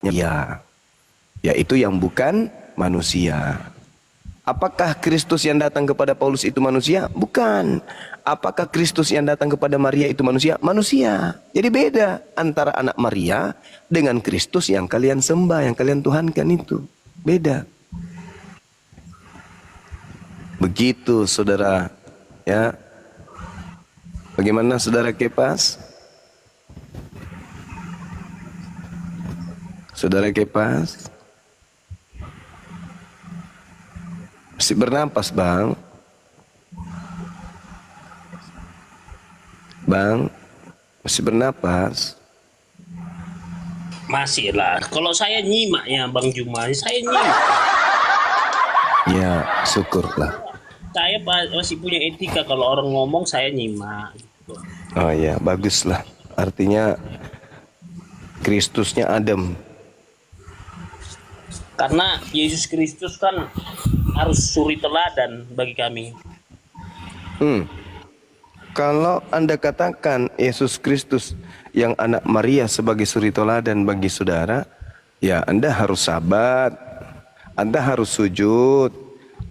Ya, yaitu yang bukan manusia. Apakah Kristus yang datang kepada Paulus itu manusia? Bukan. Apakah Kristus yang datang kepada Maria itu manusia? Manusia. Jadi beda antara anak Maria dengan Kristus yang kalian sembah, yang kalian tuhankan itu. Beda. Begitu saudara. Ya. Bagaimana saudara Kepas? Saudara Kepas? Masih bernapas, Bang? Bang, masih bernapas? Masih lah. Kalau saya nyimak ya Bang Juma, saya nyimak. Ya, syukurlah. Saya masih punya etika, kalau orang ngomong saya nyimak. Gitu. Oh ya, baguslah. Artinya Kristusnya adem. Karena Yesus Kristus kan harus suri teladan bagi kami. Kalau Anda katakan Yesus Kristus yang anak Maria sebagai suri teladan bagi saudara, ya Anda harus sabat, Anda harus sujud,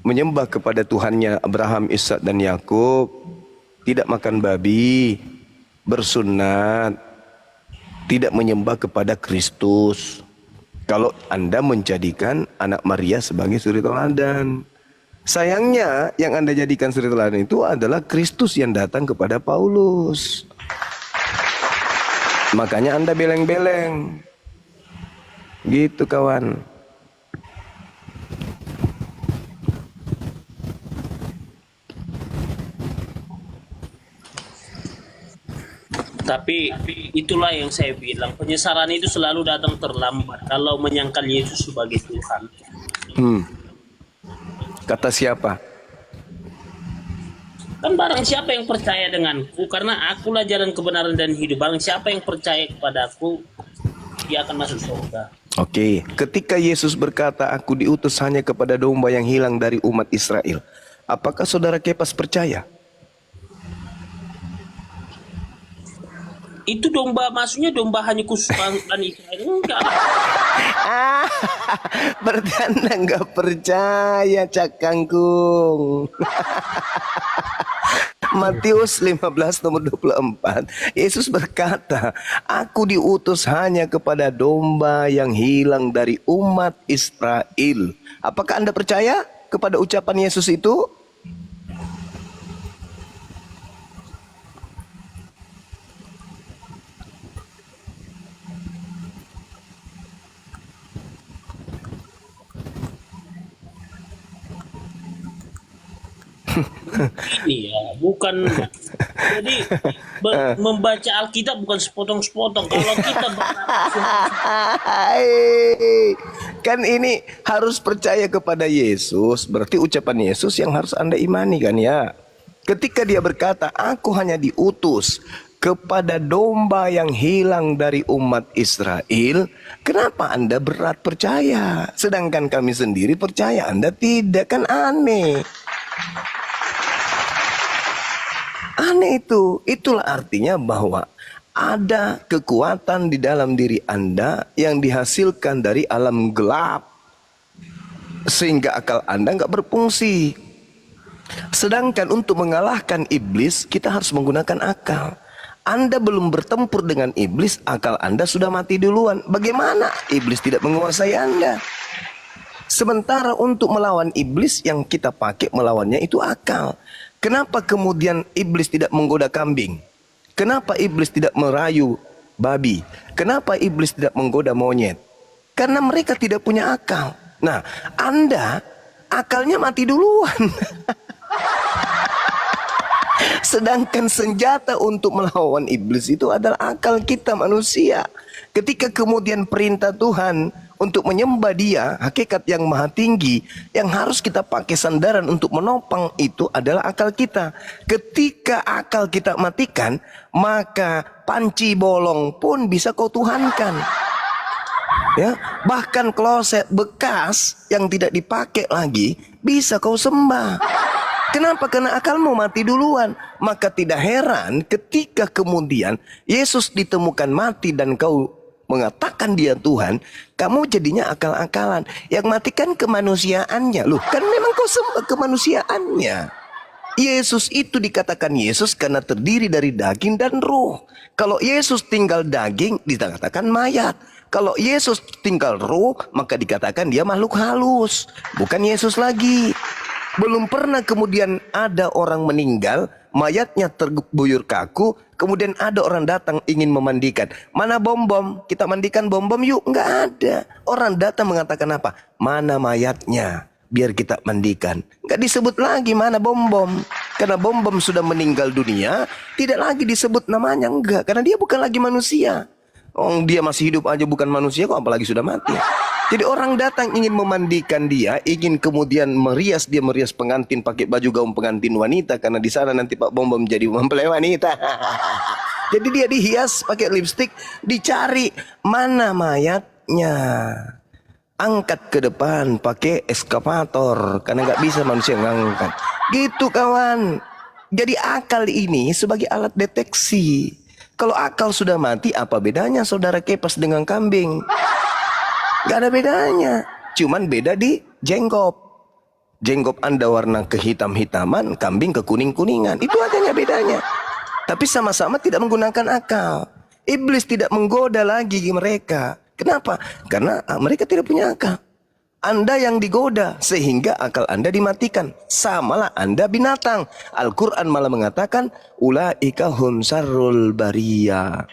menyembah kepada Tuhannya Abraham, Ishak dan Yakub, tidak makan babi, bersunat, tidak menyembah kepada Kristus. Kalau Anda menjadikan anak Maria sebagai suri teladan. Sayangnya yang Anda jadikan suri teladan itu adalah Kristus yang datang kepada Paulus. Makanya Anda beleng-beleng. Gitu kawan. Tapi itulah yang saya bilang, penyesalan itu selalu datang terlambat kalau menyangkal Yesus sebagai Tuhan. Kata siapa? Kan barang siapa yang percaya denganku, karena akulah jalan kebenaran dan hidup, barang siapa yang percaya kepada aku, dia akan masuk surga. Oke, ketika Yesus berkata, aku diutus hanya kepada domba yang hilang dari umat Israel. Apakah saudara Kepas percaya? Itu domba, maksudnya domba hanya khusus Bani Israel? Enggak. Berarti Anda nggak percaya, Cak Kangkung. Matius 15 nomor 24, Yesus berkata, aku diutus hanya kepada domba yang hilang dari umat Israel. Apakah Anda percaya kepada ucapan Yesus itu? Ini ya, bukan. Jadi membaca Alkitab bukan sepotong-sepotong. Kalau kita Kan ini harus percaya kepada Yesus, berarti ucapan Yesus yang harus Anda imani kan ya. Ketika dia berkata, aku hanya diutus kepada domba yang hilang dari umat Israel, kenapa Anda berat percaya? Sedangkan kami sendiri percaya, Anda tidak, kan aneh. Aneh itu. Itulah artinya bahwa ada kekuatan di dalam diri Anda yang dihasilkan dari alam gelap, sehingga akal Anda nggak berfungsi. Sedangkan untuk mengalahkan iblis, kita harus menggunakan akal. Anda belum bertempur dengan iblis, akal Anda sudah mati duluan. Bagaimana iblis tidak menguasai Anda? Sementara untuk melawan iblis, yang kita pakai melawannya itu akal. Kenapa kemudian iblis tidak menggoda kambing? Kenapa iblis tidak merayu babi? Kenapa iblis tidak menggoda monyet? Karena mereka tidak punya akal. Nah, Anda akalnya mati duluan. Sedangkan senjata untuk melawan iblis itu adalah akal kita manusia. Ketika kemudian perintah Tuhan untuk menyembah Dia, hakikat yang maha tinggi, yang harus kita pakai sandaran untuk menopang itu adalah akal kita. Ketika akal kita matikan, maka panci bolong pun bisa kau tuhankan. Ya, bahkan kloset bekas yang tidak dipakai lagi bisa kau sembah. Kenapa? Karena akalmu mati duluan. Maka tidak heran ketika kemudian Yesus ditemukan mati dan kau mengatakan dia Tuhan, kamu jadinya akal-akalan. Yang matikan kemanusiaannya. Loh, kan memang kau sembah kemanusiaannya. Yesus itu dikatakan Yesus karena terdiri dari daging dan ruh. Kalau Yesus tinggal daging, dikatakan mayat. Kalau Yesus tinggal ruh, maka dikatakan dia makhluk halus. Bukan Yesus lagi. Belum pernah kemudian ada orang meninggal, mayatnya terbuyur kaku, kemudian ada orang datang ingin memandikan. Mana bom-bom? Kita mandikan bom-bom yuk. Enggak ada. Orang datang mengatakan apa? Mana mayatnya? Biar kita mandikan. Enggak disebut lagi mana bom-bom. Karena bom-bom sudah meninggal dunia, tidak lagi disebut namanya. Enggak, karena dia bukan lagi manusia. Oh, dia masih hidup aja bukan manusia kok, apalagi sudah mati. Jadi orang datang ingin memandikan dia, ingin kemudian merias pengantin pakai baju gaun pengantin wanita, karena di sana nanti Pak Bom Bom jadi mempelai wanita. Jadi dia dihias pakai lipstik, dicari mana mayatnya. Angkat ke depan pakai eskavator, karena nggak bisa manusia ngangkat. Gitu kawan. Jadi akal ini sebagai alat deteksi. Kalau akal sudah mati, apa bedanya saudara Kepas dengan kambing? Gak ada bedanya. Cuman beda di jenggop. Jenggop Anda warna kehitam-hitaman, kambing ke kuning-kuningan. Itu adanya bedanya. Tapi sama-sama tidak menggunakan akal. Iblis tidak menggoda lagi mereka. Kenapa? Karena mereka tidak punya akal. Anda yang digoda sehingga akal Anda dimatikan. Samalah Anda binatang. Al-Quran malah mengatakan ulaika hum syarrul bariyah.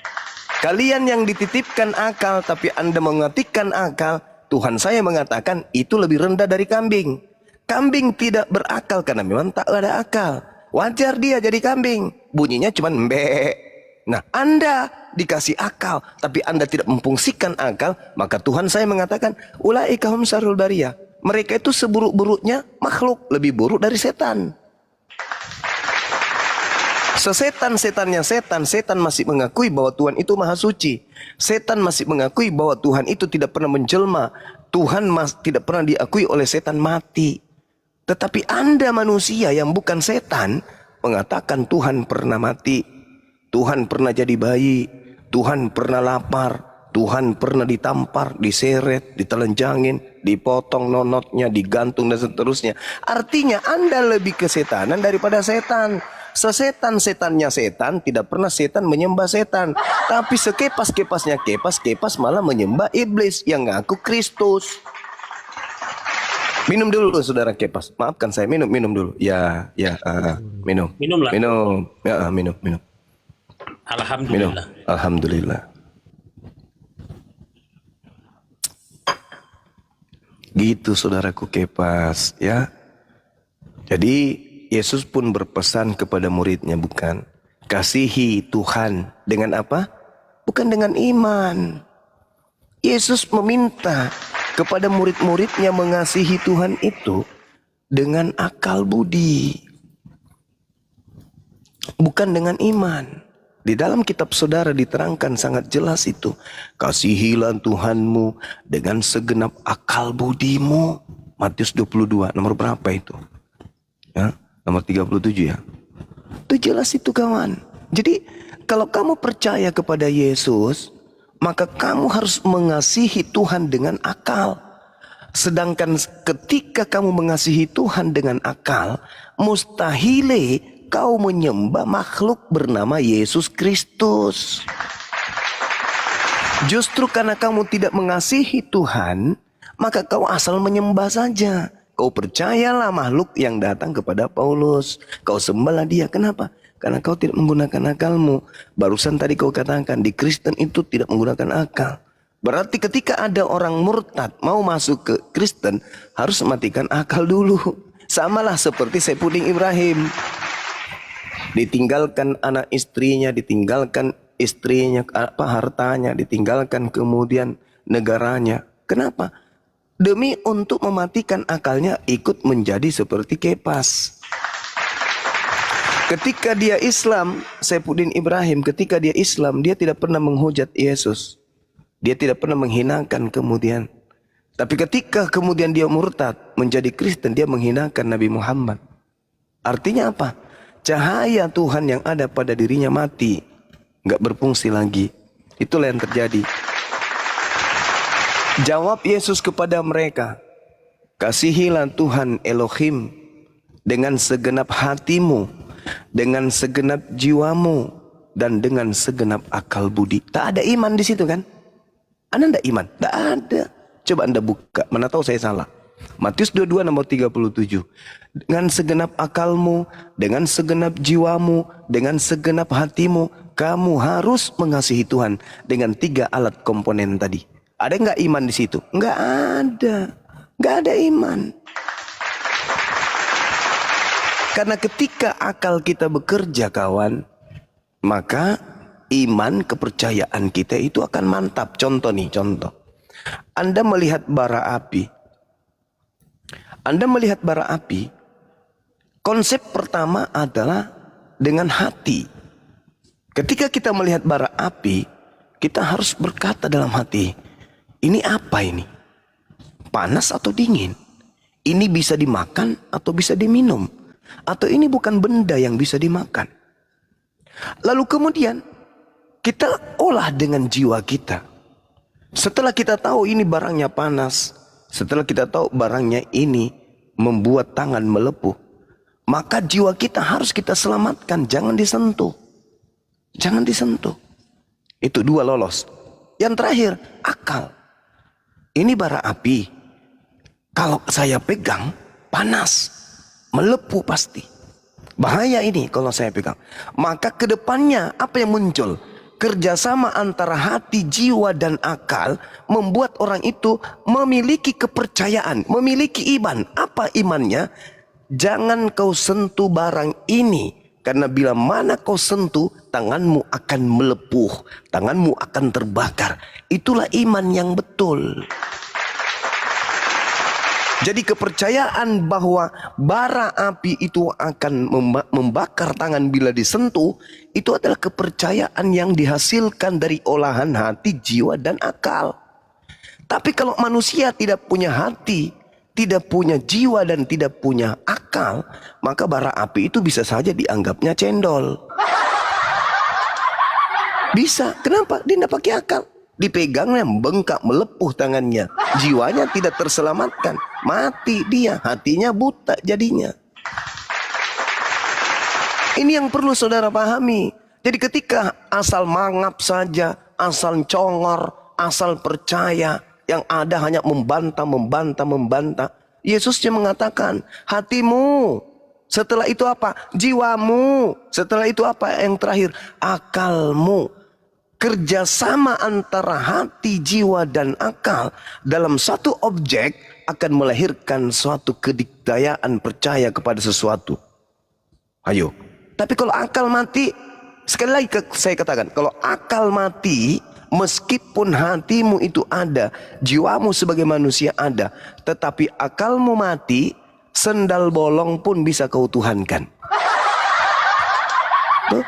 Kalian yang dititipkan akal tapi Anda mematikan akal, Tuhan saya mengatakan itu lebih rendah dari kambing. Kambing tidak berakal karena memang tak ada akal. Wajar dia jadi kambing. Bunyinya cuma mbe. Nah, Anda dikasih akal tapi Anda tidak memfungsikan akal, maka Tuhan saya mengatakan ulaika hum syarrul bariyah. Mereka itu seburuk-buruknya makhluk, lebih buruk dari setan. Sesetan-setannya setan masih mengakui bahwa Tuhan itu maha suci. Setan masih mengakui bahwa Tuhan itu tidak pernah menjelma. Tuhan tidak pernah diakui oleh setan mati. Tetapi Anda manusia yang bukan setan mengatakan Tuhan pernah mati, Tuhan pernah jadi bayi, Tuhan pernah lapar, Tuhan pernah ditampar, diseret, ditelenjangin, dipotong nonotnya, digantung dan seterusnya. Artinya Anda lebih kesetanan daripada setan. Sesetan-setannya setan, tidak pernah setan menyembah setan. Tapi sekepas-kepasnya kepas malah menyembah iblis yang ngaku Kristus. Minum dulu saudara Kepas. Maafkan saya, minum dulu. Minum. Minumlah. Minum. Ya, minum. Alhamdulillah. Alhamdulillah. Gitu saudaraku Kepas, ya. Jadi Yesus pun berpesan kepada muridnya, bukan? Kasihi Tuhan dengan apa? Bukan dengan iman. Yesus meminta kepada murid-muridnya mengasihi Tuhan itu dengan akal budi. Bukan dengan iman. Di dalam kitab saudara diterangkan sangat jelas itu. Kasihilah Tuhanmu dengan segenap akal budimu. Matius 22, nomor berapa itu? Ya, nomor 37 ya. Itu jelas itu kawan. Jadi kalau kamu percaya kepada Yesus, maka kamu harus mengasihi Tuhan dengan akal. Sedangkan ketika kamu mengasihi Tuhan dengan akal, mustahile kau menyembah makhluk bernama Yesus Kristus. Justru karena kamu tidak mengasihi Tuhan, maka kau asal menyembah saja. Kau percayalah makhluk yang datang kepada Paulus. Kau sembahlah dia. Kenapa? Karena kau tidak menggunakan akalmu. Barusan tadi kau katakan di Kristen itu tidak menggunakan akal. Berarti ketika ada orang murtad mau masuk ke Kristen, harus matikan akal dulu. Samalah seperti Saifuddin Ibrahim. Ditinggalkan anak istrinya, ditinggalkan istrinya, hartanya, ditinggalkan kemudian negaranya. Kenapa? Demi untuk mematikan akalnya ikut menjadi seperti Kepas. Ketika dia Islam, Saifuddin Ibrahim, ketika dia Islam, dia tidak pernah menghujat Yesus. Dia tidak pernah menghinakan kemudian. Tapi ketika kemudian dia murtad menjadi Kristen, dia menghinakan Nabi Muhammad. Artinya apa? Cahaya Tuhan yang ada pada dirinya mati, nggak berfungsi lagi. Itulah yang terjadi. Jawab Yesus kepada mereka, kasihilah Tuhan Elohim dengan segenap hatimu, dengan segenap jiwamu, dan dengan segenap akal budi. Tak ada iman di situ kan? Anda tidak iman? Tak ada. Coba Anda buka, mana tahu saya salah. Matius 22 nomor 37. Dengan segenap akalmu, dengan segenap jiwamu, dengan segenap hatimu, kamu harus mengasihi Tuhan dengan 3 alat komponen tadi. Ada nggak iman di situ? Nggak ada. Nggak ada iman. Karena ketika akal kita bekerja kawan, maka iman kepercayaan kita itu akan mantap. Contoh nih, contoh. Anda melihat bara api. Anda melihat bara api, konsep pertama adalah dengan hati. Ketika kita melihat bara api, kita harus berkata dalam hati, ini apa ini? Panas atau dingin? Ini bisa dimakan atau bisa diminum? Atau ini bukan benda yang bisa dimakan? Lalu kemudian kita olah dengan jiwa kita. Setelah kita tahu ini barangnya panas, setelah kita tahu barangnya ini membuat tangan melepuh, maka jiwa kita harus kita selamatkan, jangan disentuh. Jangan disentuh. Itu 2 lolos. Yang terakhir, akal. Ini bara api. Kalau saya pegang, panas. Melepuh pasti. Bahaya ini kalau saya pegang. Maka kedepannya apa yang muncul? Kerjasama antara hati, jiwa, dan akal membuat orang itu memiliki kepercayaan, memiliki iman. Apa imannya? Jangan kau sentuh barang ini. Karena bila mana kau sentuh, tanganmu akan melepuh, tanganmu akan terbakar. Itulah iman yang betul. Jadi kepercayaan bahwa bara api itu akan membakar tangan bila disentuh, itu adalah kepercayaan yang dihasilkan dari olahan hati, jiwa, dan akal. Tapi kalau manusia tidak punya hati, tidak punya jiwa, dan tidak punya akal, maka bara api itu bisa saja dianggapnya cendol. Bisa. Kenapa? Dia tidak pakai akal. Dipegangnya bengkak, melepuh tangannya. Jiwanya tidak terselamatkan. Mati dia. Hatinya buta jadinya. Ini yang perlu saudara pahami. Jadi ketika asal mangap saja, asal congor, asal percaya, yang ada hanya membantah. Yesusnya mengatakan, hatimu. Setelah itu apa? Jiwamu. Setelah itu apa? Yang terakhir, akalmu. Kerjasama antara hati, jiwa, dan akal dalam satu objek akan melahirkan suatu kedikdayaan percaya kepada sesuatu. Ayo. Tapi kalau akal mati, sekali lagi saya katakan, kalau akal mati, meskipun hatimu itu ada, jiwamu sebagai manusia ada, tetapi akalmu mati, sendal bolong pun bisa kau tuhankan. Tuh.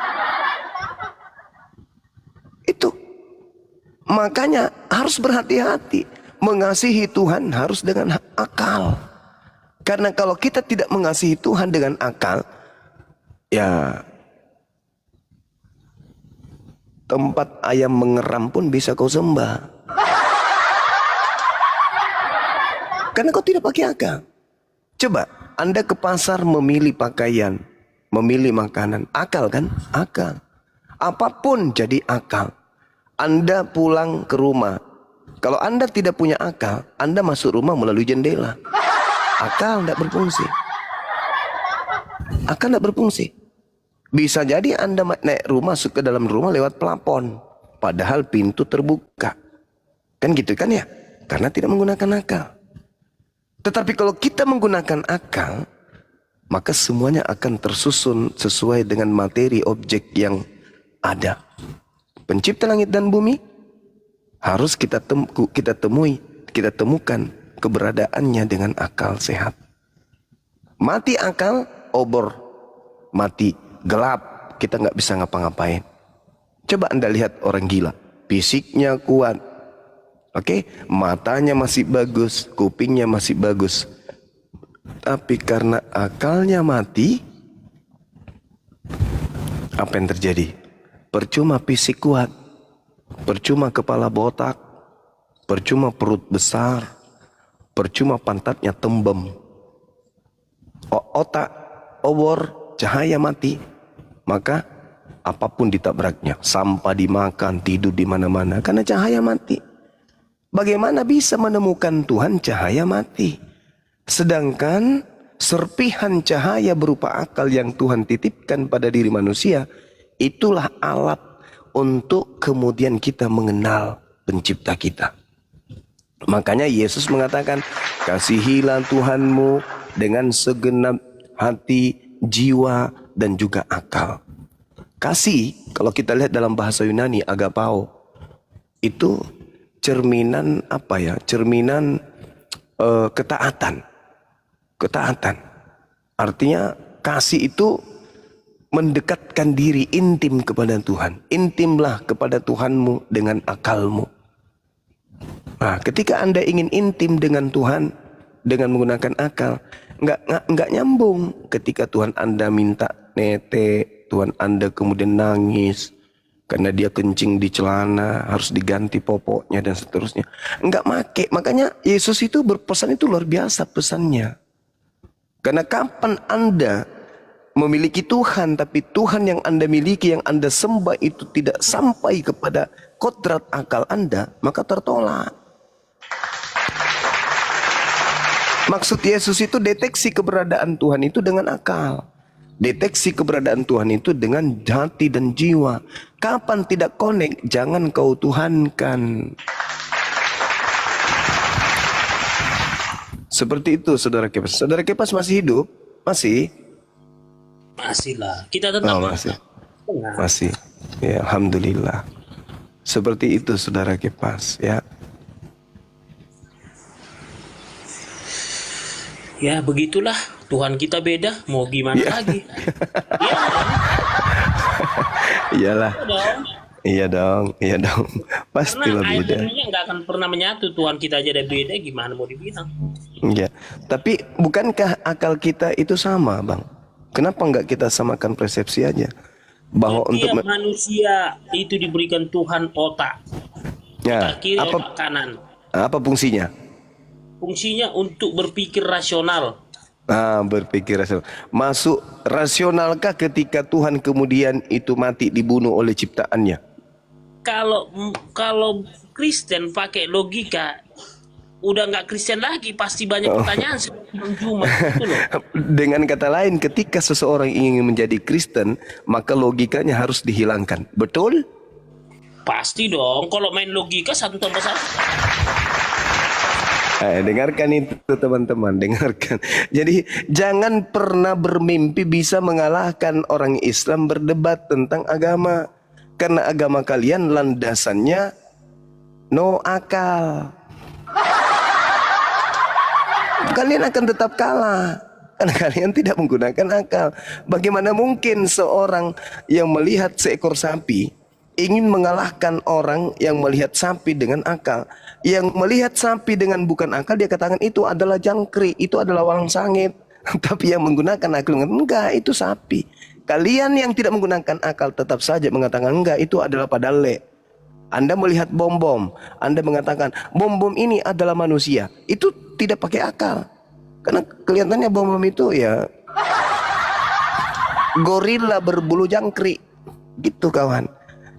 Itu. Makanya harus berhati-hati. Mengasihi Tuhan harus dengan akal. Karena kalau kita tidak mengasihi Tuhan dengan akal, ya tempat ayam mengeram pun bisa kau sembah. Karena kau tidak pakai akal. Coba Anda ke pasar memilih pakaian, memilih makanan. Akal kan? Akal. Apapun jadi akal. Anda pulang ke rumah. Kalau Anda tidak punya akal, Anda masuk rumah melalui jendela. Akal tidak berfungsi. Akal tidak berfungsi. Bisa jadi Anda naik rumah, masuk ke dalam rumah lewat plafon. Padahal pintu terbuka. Kan gitu kan ya? Karena tidak menggunakan akal. Tetapi kalau kita menggunakan akal, maka semuanya akan tersusun sesuai dengan materi objek yang ada. Pencipta langit dan bumi harus kita temukan keberadaannya dengan akal sehat. Mati akal, obor, mati, gelap, kita nggak bisa ngapa-ngapain. Coba Anda lihat orang gila, fisiknya kuat, oke, matanya masih bagus, kupingnya masih bagus, tapi karena akalnya mati, apa yang terjadi? Percuma fisik kuat, percuma kepala botak, percuma perut besar, percuma pantatnya tembem, otak obor, cahaya mati, maka apapun ditabraknya, sampah dimakan, tidur di mana-mana karena cahaya mati. Bagaimana bisa menemukan Tuhan cahaya mati? Sedangkan serpihan cahaya berupa akal yang Tuhan titipkan pada diri manusia, itulah alat untuk kemudian kita mengenal pencipta kita. Makanya Yesus mengatakan, kasihilah Tuhanmu dengan segenap hati, jiwa, dan juga akal. Kasih, kalau kita lihat dalam bahasa Yunani, agapao, itu cerminan apa ya? Cerminan ketaatan. Ketaatan. Artinya kasih itu mendekatkan diri intim kepada Tuhan. Intimlah kepada Tuhanmu dengan akalmu. Nah, ketika Anda ingin intim dengan Tuhan dengan menggunakan akal, nggak nyambung. Ketika Tuhan Anda minta nete, Tuhan Anda kemudian nangis karena dia kencing di celana, harus diganti popoknya dan seterusnya. Nggak make. Makanya Yesus itu berpesan itu luar biasa pesannya. Karena kapan Anda memiliki Tuhan, tapi Tuhan yang Anda miliki, yang Anda sembah itu tidak sampai kepada kodrat akal Anda, maka tertolak. Maksud Yesus itu deteksi keberadaan Tuhan itu dengan akal. Deteksi keberadaan Tuhan itu dengan hati dan jiwa. Kapan tidak connect, jangan kau tuhankan. Seperti itu Saudara Kepas. Saudara Kepas masih hidup? Masih? Masih lah. Kita tetap masih. Masih. Ya, alhamdulillah. Seperti itu Saudara Kepas, ya. Ya begitulah, Tuhan kita beda, mau gimana lagi? Iyalah. Iya dong. Pastilah beda. Karena nggak akan pernah menyatu, Tuhan kita aja ada beda, gimana mau dibilang? Iya. Tapi bukankah akal kita itu sama, Bang? Kenapa nggak kita samakan persepsi aja? Bahwa Setiap untuk manusia itu diberikan Tuhan otak. ya, Otak kiri, otak kanan. apa fungsinya? Fungsinya untuk berpikir rasional. Berpikir rasional. Masuk rasionalkah ketika Tuhan kemudian itu mati dibunuh oleh ciptaannya? Kalau Kristen pakai logika, udah nggak Kristen lagi, pasti banyak pertanyaan cuma itu loh. Dengan kata lain, ketika seseorang ingin menjadi Kristen, maka logikanya harus dihilangkan. Betul? Pasti dong. Kalau main logika 1 tambah 1. Dengarkan itu teman-teman, dengarkan. Jadi jangan pernah bermimpi bisa mengalahkan orang Islam berdebat tentang agama. Karena agama kalian landasannya no akal. Kalian akan tetap kalah karena kalian tidak menggunakan akal. Bagaimana mungkin seorang yang melihat seekor sapi ingin mengalahkan orang yang melihat sapi dengan akal? Yang melihat sapi dengan bukan akal, dia katakan itu adalah jangkrik, itu adalah walang sangit. Tapi yang menggunakan akal, enggak, itu sapi. Kalian yang tidak menggunakan akal tetap saja mengatakan enggak, itu adalah padale. Anda melihat bom-bom, Anda mengatakan bom-bom ini adalah manusia. Itu tidak pakai akal. Karena kelihatannya bom-bom itu ya gorila berbulu jangkrik. Gitu kawan.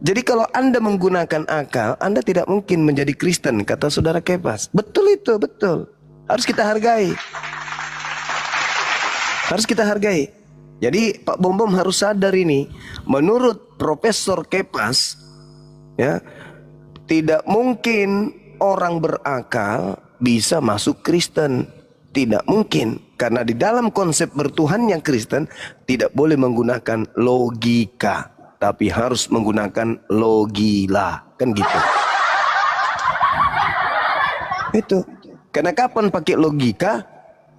Jadi kalau Anda menggunakan akal, Anda tidak mungkin menjadi Kristen, kata Saudara Kepas. Betul itu, betul. Harus kita hargai. Harus kita hargai. Jadi Pak Bom-Bom harus sadar ini. Menurut Profesor Kepas, ya, tidak mungkin orang berakal bisa masuk Kristen. Tidak mungkin. Karena di dalam konsep bertuhan yang Kristen tidak boleh menggunakan logika, tapi harus menggunakan logila. Kan gitu. Itu. Karena kapan pakai logika,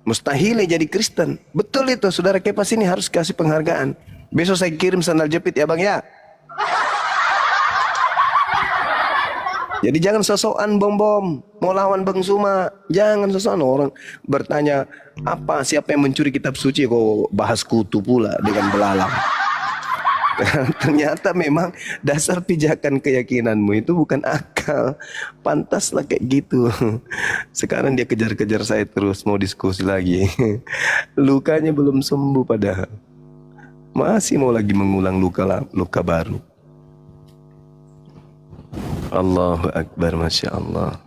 mustahil jadi Kristen. Betul itu, Saudara Kepas ini harus kasih penghargaan. Besok saya kirim sandal jepit ya Bang ya. Jadi jangan sosokan Bom-Bom mau lawan Bang Suma. Jangan sosokan. Orang bertanya, siapa yang mencuri kitab suci, kok bahas kutu pula dengan belalang. Ternyata memang dasar pijakan keyakinanmu itu bukan akal. Pantaslah kayak gitu. Sekarang dia kejar-kejar saya terus mau diskusi lagi. Lukanya belum sembuh padahal. Masih mau lagi mengulang luka baru. Allahu Akbar, Masya Allah.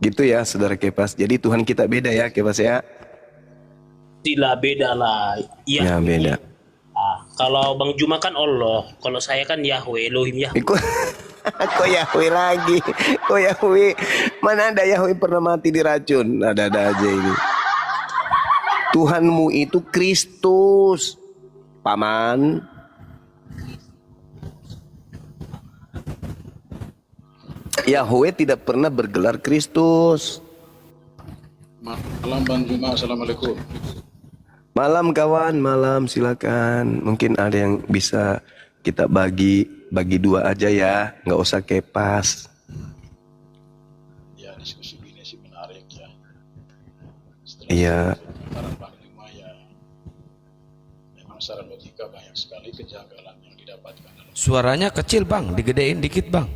Gitu ya saudara Kepas. Jadi Tuhan kita beda ya Kepas ya. Tidak beda lah. Ya beda. Kalau Bang Juma kan Allah, kalau saya kan Yahweh, Elohim Yahweh. Kok Yahweh lagi? Kok Yahweh? Mana ada Yahweh pernah mati diracun? Ada-ada aja ini. Tuhanmu itu Kristus, Paman. Yahweh tidak pernah bergelar Kristus. Malam Bang Juma, assalamualaikum. Malam kawan, malam silakan. Mungkin ada yang bisa kita bagi dua aja ya, nggak usah Kepas. Ya, diskusi ini sih menarik ya. Setelah Iya. saran Bang Juma ya, memang secara logika banyak sekali kejanggalan yang didapatkan dalam. Suaranya kecil bang, digedein dikit bang.